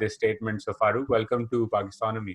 this statement. So Farooq, welcome to Pakistanomy.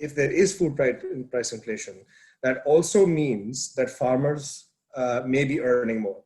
if there is food price inflation, that also means that farmers may be earning more.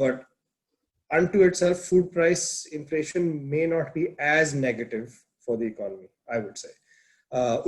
But unto itself, food price inflation may not be as negative for the economy, I would say.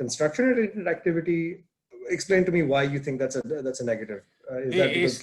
construction related activity, explain to me why you think that's a negative. Is that because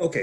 okay,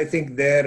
I think there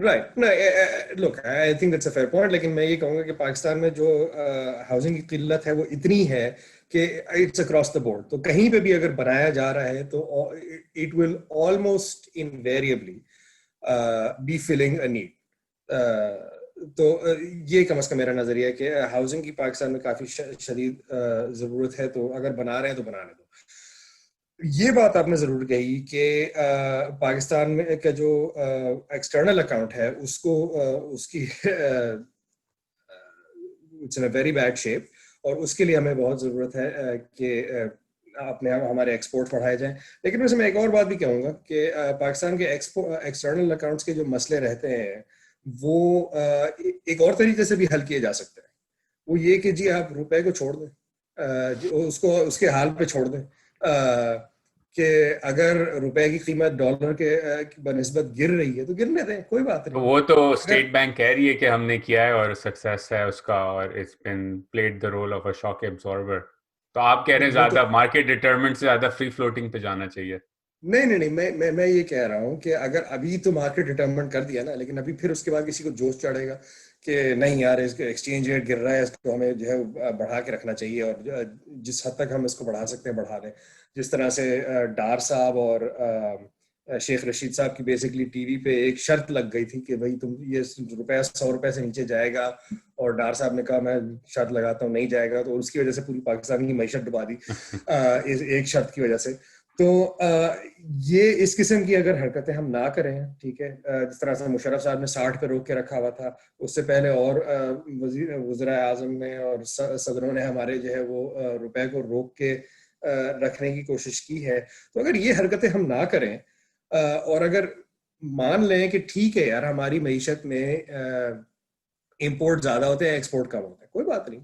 right. Look I think that's a fair point, لیکن میں یہ کہوں گا کہ پاکستان میں جو housing کی قلت ہے وہ اتنی ہے کہ اٹس اکراس دا بورڈ. تو کہیں پہ بھی اگر بنایا جا رہا ہے تو it will almost invariably be filling a need. تو یہ کم از کم میرا نظریہ ہے کہ ہاؤسنگ کی پاکستان میں کافی شدید ضرورت ہے, تو اگر بنا رہے ہیں تو بنانے دو. یہ بات آپ نے ضرور کہی کہ پاکستان میں کا جو ایکسٹرنل اکاؤنٹ ہے اس کو اس کی it's in very bad shape, اور اس کے لیے ہمیں بہت ضرورت ہے کہ اپنے ہمارے ایکسپورٹ بڑھائے جائیں. لیکن ویسے میں ایک اور بات بھی کہوں گا کہ پاکستان کے ایکسٹرنل اکاؤنٹس کے جو مسئلے رہتے ہیں وہ ایک اور طریقے سے بھی حل کیے جا سکتے ہیں. وہ یہ کہ جی آپ روپے کو چھوڑ دیں, اس کو اس کے حال پہ چھوڑ دیں, کہ اگر روپے کی قیمت ڈالر کے بنسبت گر رہی ہے تو گرنے دیں, کوئی بات نہیں. وہ تو اگر اسٹیٹ بینک کہہ رہی ہے کہ ہم نے کیا ہے اور سکسیس ہے اس کا, اور it's been played the role of a shock absorber. تو آپ کہہ رہے ہیں وہ تو زیادہ مارکیٹ ڈٹرمنٹ سے زیادہ فری فلوٹنگ پہ جانا چاہیے. نہیں, میں یہ کہہ رہا ہوں کہ اگر ابھی تو مارکیٹ ڈٹرمنٹ کر دیا نا, لیکن ابھی پھر اس کے بعد کسی کو جوش چڑھے گا کہ نہیں یار اس کا ایکسچینج ریٹ گر رہا ہے, اس کو ہمیں جو ہے بڑھا کے رکھنا چاہیے, اور جس حد تک ہم اس کو بڑھا سکتے ہیں بڑھا دیں. جس طرح سے ڈار صاحب اور شیخ رشید صاحب کی بیسکلی ٹی وی پہ ایک شرط لگ گئی تھی کہ بھائی تم یہ روپیہ 100 روپے سے نیچے جائے گا, اور ڈار صاحب نے کہا میں شرط لگاتا ہوں نہیں جائے گا, تو اس کی وجہ سے پوری پاکستان کی معیشت ڈبا دی ایک شرط کی وجہ سے. تو یہ اس قسم کی اگر حرکتیں ہم نہ کریں, ٹھیک ہے, جس طرح سے مشرف صاحب نے 60 پہ روک کے رکھا ہوا تھا, اس سے پہلے اور وزراء اعظم نے اور صدروں نے ہمارے جو ہے وہ روپے کو روک کے رکھنے کی کوشش کی ہے. تو اگر یہ حرکتیں ہم نہ کریں اور اگر مان لیں کہ ٹھیک ہے یار ہماری معیشت میں امپورٹ زیادہ ہوتے ہیں ایکسپورٹ کم ہوتا ہے, کوئی بات نہیں,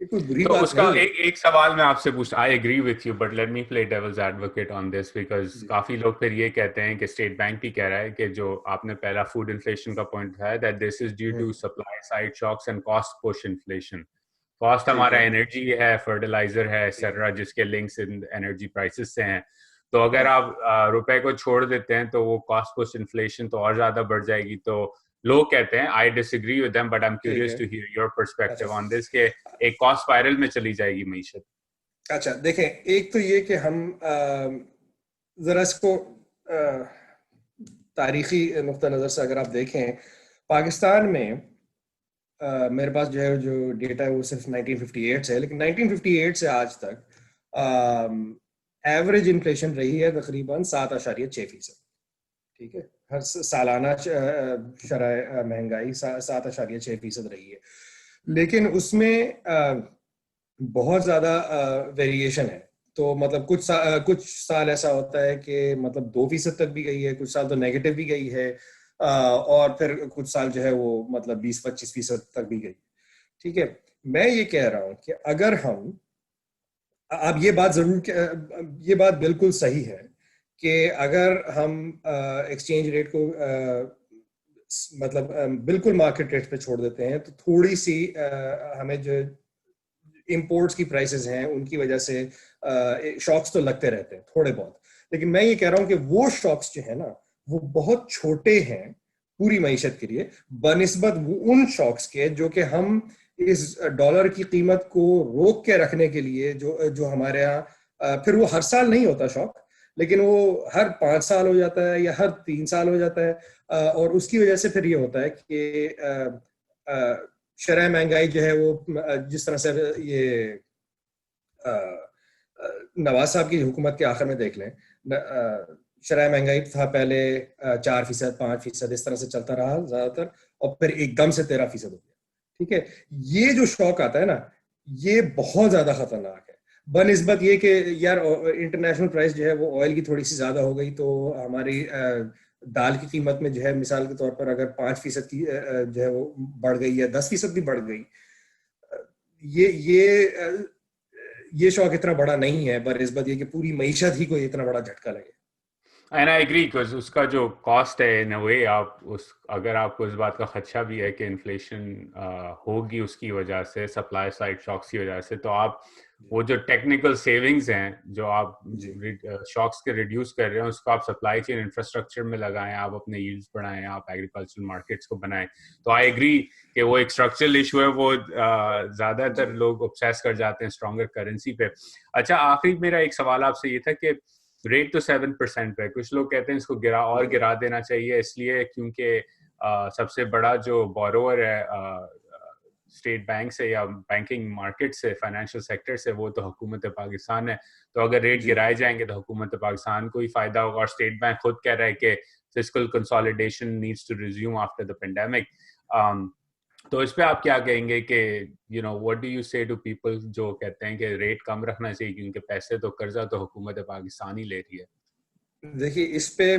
یہ کوئی بری تو اس بات کا نہیں ہے. ایک سوال میں آپ سے پوچھتا, I agree with you but let me play devil's advocate on this, because جی کافی لوگ پھر یہ کہتے ہیں کہ اسٹیٹ بینک بھی کہہ رہا ہے کہ جو آپ نے پہلا فوڈ انفلیشن کا پوائنٹ اٹھایا, that this is due to supply side shocks and cost push inflation. Cost ٹھیک ہمارا ہے انرجی ہے, فرٹیلائزر ہے, ٹھیک ہے ایٹسٹرا, جس کے لنکس انرجی پرائسز سے ہیں. تو اگر ہاں آپ روپے کو چھوڑ دیتے ہیں تو وہ کاسٹ پش انفلیشن تو اور زیادہ بڑھ جائے گی. تو لوگ کہتے ہیں, I disagree with them but I am ٹھیک کیوریس ہے. ٹو ہیئر یور اچھا پرسپیکٹو آن دس, کہ ایک کاسٹ اسپائرل میں چلی جائے گی معیشت. اچھا دیکھیں, ایک تو یہ کہ ہم ذرا اس کو تاریخی نقطہ نظر سے اگر آپ دیکھیں, پاکستان میں میرے پاس جو ہے جو ڈیٹا ہے وہ صرف 1958 سے ہے, لیکن 1958 سے آج تک ایوریج انفلیشن رہی ہے تقریباً 7.6%. ٹھیک ہے, ہر سالانہ شرح مہنگائی 7.6% رہی ہے. لیکن اس میں بہت زیادہ ویریشن ہے. تو مطلب کچھ سال ایسا ہوتا ہے کہ مطلب 2% تک بھی گئی ہے, کچھ سال تو نیگیٹو بھی گئی ہے, اور پھر کچھ سال جو ہے وہ مطلب 20-25% تک بھی گئی. ٹھیک ہے, میں یہ کہہ رہا ہوں کہ اگر ہم, اب یہ بات ضرور, یہ بات بالکل صحیح ہے کہ اگر ہم ایکسچینج ریٹ کو مطلب بالکل مارکیٹ ریٹ پہ چھوڑ دیتے ہیں تو تھوڑی سی ہمیں جو امپورٹس کی پرائسز ہیں ان کی وجہ سے شاکس تو لگتے رہتے ہیں تھوڑے بہت. لیکن میں یہ کہہ رہا ہوں کہ وہ شاکس جو ہے نا وہ بہت چھوٹے ہیں پوری معیشت کے لیے بنسبت ان شاکس کے جو کہ ہم اس ڈالر کی قیمت کو روک کے رکھنے کے لیے جو ہمارے ہاں پھر وہ ہر سال نہیں ہوتا شاک, لیکن وہ ہر 5 سال ہو جاتا ہے یا ہر 3 سال ہو جاتا ہے, اور اس کی وجہ سے پھر یہ ہوتا ہے کہ شرح مہنگائی جو ہے وہ جس طرح سے یہ نواز صاحب کی حکومت کے آخر میں دیکھ لیں, شرح مہنگائی تھا پہلے 4%, 5%, اس طرح سے چلتا رہا زیادہ تر, اور پھر ایک دم سے 13% ہو گیا. ٹھیک ہے, یہ جو شوق آتا ہے نا یہ بہت زیادہ خطرناک ہے بنسبت یہ کہ یار انٹرنیشنل پرائس جو ہے وہ آئل کی تھوڑی سی زیادہ ہو گئی تو ہماری دال کی قیمت میں جو ہے مثال کے طور پر اگر 5% کی جو ہے وہ بڑھ گئی یا 10% بھی بڑھ گئی, یہ شوق اتنا بڑا نہیں ہے بنسبت یہ کہ پوری معیشت ہی کو اتنا بڑا جھٹکا لگے. اینڈ آئی ایگری بیکاز اس کا جو کاسٹ ہے ان اے وے آپ اس اگر آپ کو اس بات کا خدشہ بھی ہے کہ انفلیشن ہوگی اس کی وجہ سے سپلائی سائڈ شاکس کی وجہ سے تو آپ وہ جو ٹیکنیکل سیونگز ہیں جو آپ جی شاکس کے ریڈیوس کر رہے ہیں اس کو آپ سپلائی چین انفراسٹرکچر میں لگائیں, آپ اپنے ییلڈز بڑھائیں, آپ ایگریکلچرل مارکیٹس کو بنائیں. تو آئی ایگری کہ وہ ایک اسٹرکچرل ایشو ہے, وہ زیادہ جی تر لوگ obsess کر جاتے ہیں اسٹرانگر کرنسی پہ. اچھا آخری میرا ایک سوال آپ سے یہ تھا کہ ریٹ تو 7% پہ, کچھ لوگ کہتے ہیں اس کو گرا دینا چاہیے اس لیے کیونکہ سب سے بڑا جو بورور ہے اسٹیٹ بینک سے یا بینکنگ مارکیٹ سے, فائنینشیل سیکٹر سے, وہ تو حکومت پاکستان ہے. تو اگر ریٹ جی گرائے جائیں گے تو حکومت پاکستان کو ہی فائدہ ہوگا, اور اسٹیٹ بینک خود کہہ رہا ہے کہ fiscal consolidation needs to resume after the pandemic. تو اس پہ آپ کیا کہیں گے کہ what do you say to people جو کہتے ہیں کہ ریٹ کم رکھنا چاہیے کیونکہ پیسے تو قرضہ تو حکومت پاکستان ہی لے رہی ہے. دیکھیے اس پہ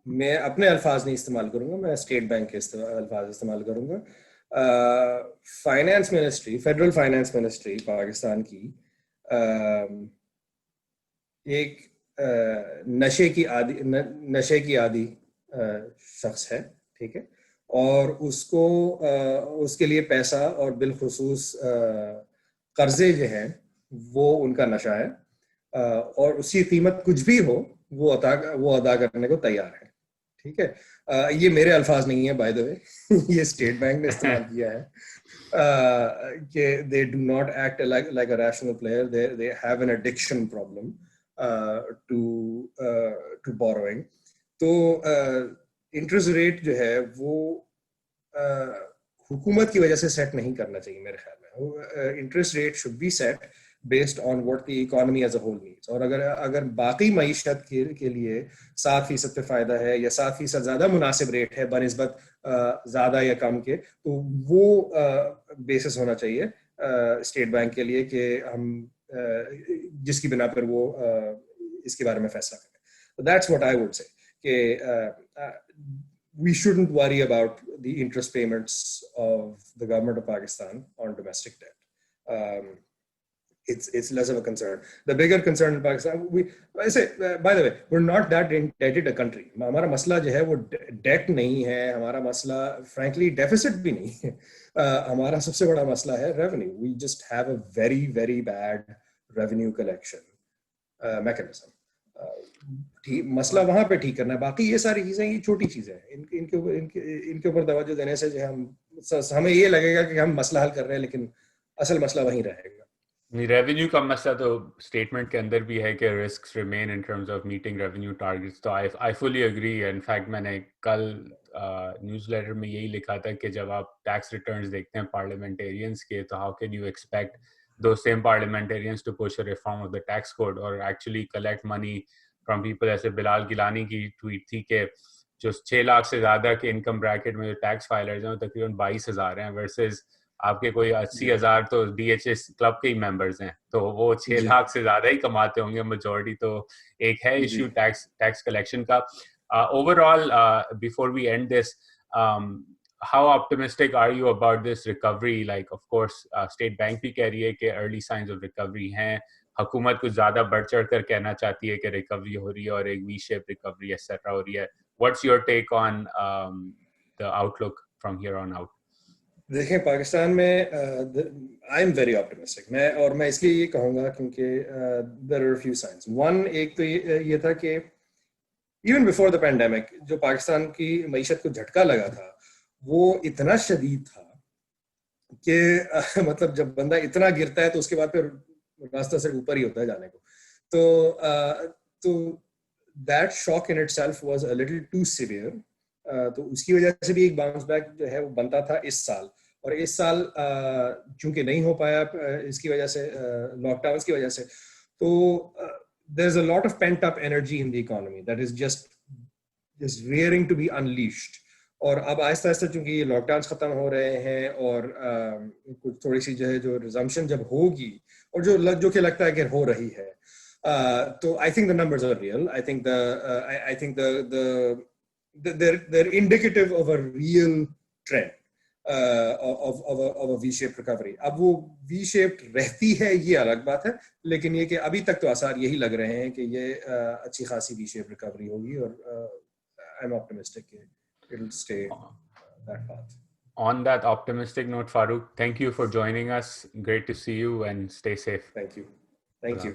میں اپنے الفاظ نہیں استعمال کروں گا, میں اسٹیٹ بینک کے الفاظ استعمال کروں گا. Finance ministry, federal finance ministry Pakistan کی ایک نشے کی عادی شخص ہے, ٹھیک ہے, اور اس کے لیے پیسہ اور بالخصوص قرضے جو ہیں وہ ان کا نشہ ہے, اور اس کی قیمت کچھ بھی ہو وہ ادا کرنے کو تیار ہے, ٹھیک ہے. یہ میرے الفاظ نہیں ہیں بائی دا وے, یہ اسٹیٹ بینک نے استعمال کیا ہے کہ they do not act like a rational player, they have an addiction problem to borrowing. تو انٹرسٹ ریٹ جو ہے وہ حکومت کی وجہ سے سیٹ نہیں کرنا چاہیے میرے خیال میں. Interest rate should be set based on what the economy as a whole needs, اور اگر باقی معیشت کے لیے 7% پہ فائدہ ہے یا 7% زیادہ مناسب ریٹ ہے بنسبت زیادہ یا کم کے, تو وہ بیسس ہونا چاہیے اسٹیٹ بینک کے لیے کہ ہم جس کی بنا پر وہ اس کے بارے میں فیصلہ کریں. That's what I would say کہ we shouldn't worry about the interest payments of the government of Pakistan on domestic debt. It's less of a concern. The bigger concern in Pakistan, I say, by the way, we're not that indebted a country. ہمارا مسئلہ جو ہے وہ date نہیں ہے, ہمارا مسئلہ frankly deficit بھی نہیں ہے. ہمارا سب سے بڑا مسئلہ ہے revenue. We just have a very very bad revenue collection mechanism. مسئلہ وہاں پہ ٹھیک کرنا ہے, باقی یہ ساری چیزیں یہ چھوٹی چیزیں ہیں, ان کے اوپر توجہ دینے سے جو ہمیں یہ لگے گا کہ ہم مسئلہ حل کر رہے ہیں لیکن اصل مسئلہ وہیں رہے گا. ریونیو کا مسئلہ تو اسٹیٹمنٹ کے اندر بھی ہے کہ risks remain in terms of meeting revenue targets. تو آئی فلی اگری. ان فیکٹ میں نے کل نیوز لیٹر میں یہی لکھا تھا کہ جب آپ ٹیکس ریٹرنز دیکھتے ہیں پارلیمنٹیرینس کے تو how can you expect those same parliamentarians to push a reform of the tax code or actually collect money from people. ایسے بلال گیلانی کی ٹویٹ تھی کہ جو 6 لاکھ سے زیادہ کے انکم بریکٹ میں جو ٹیکس فائلرز ہیں وہ تقریباً 22,000 ہیں ورسز آپ کے کوئی 80,000 تو ڈی ایچ ایس کلب کے ہی ممبرز ہیں, تو وہ 6 لاکھ سے زیادہ ہی کماتے ہوں گے میجورٹی. تو ایک ہے ایشو ٹیکس کلیکشن کا. Overall before we end this, how optimistic are you about this recovery? Like of course state bank بھی کہہ رہی ہے کہ early signs of recovery ہیں, حکومت کچھ زیادہ بڑھ چڑھ کر کہنا چاہتی ہے کہ ریکوری ہو رہی ہے اور ایک وی شیپ ریکوری ایٹسٹرا ہو رہی ہے. What's your take on the outlook from here on out? دیکھیں پاکستان میں آئی ایم ویری آپٹمسٹک, میں اس لیے یہ کہوں گا کیونکہ there are a few signs. One, ایک تو یہ تھا کہ ایون بفور دا پینڈیمک جو پاکستان کی معیشت کو جھٹکا لگا تھا وہ اتنا شدید تھا کہ مطلب جب بندہ اتنا گرتا ہے تو اس کے بعد پھر راستہ سے اوپر ہی ہوتا ہے جانے کو. تو that shock in itself was a little too severe. تو اس کی وجہ سے بھی ایک باؤنس بیک جو ہے وہ بنتا تھا اس سال, اور اس سال چونکہ نہیں ہو پایا اس کی وجہ سے, لاک ڈاؤنس کی وجہ سے, تو there is a lot of pent up energy in the economy that is just rearing to be unleashed. اور اب آہستہ آہستہ چونکہ یہ لاک ڈاؤنس ختم ہو رہے ہیں اور کچھ تھوڑی سی جو ہے جو ریزمپشن جب ہوگی اور جو کہ لگتا ہے کہ ہو رہی ہے, تو I think the numbers are real. I think they're indicative of a real trend. of a V-shaped recovery. اب وہ V-shaped رہتی ہے یہ الگ بات ہے, لیکن یہ کہ ابھی تک تو آثار یہی لگ رہے ہیں کہ یہ اچھی خاصی V-shaped recovery ہوگی, اور I'm optimistic کہ it'll stay that path. On that optimistic note, Farooq, thank you for joining us. Great to see you and stay safe. Thank you. Thank you.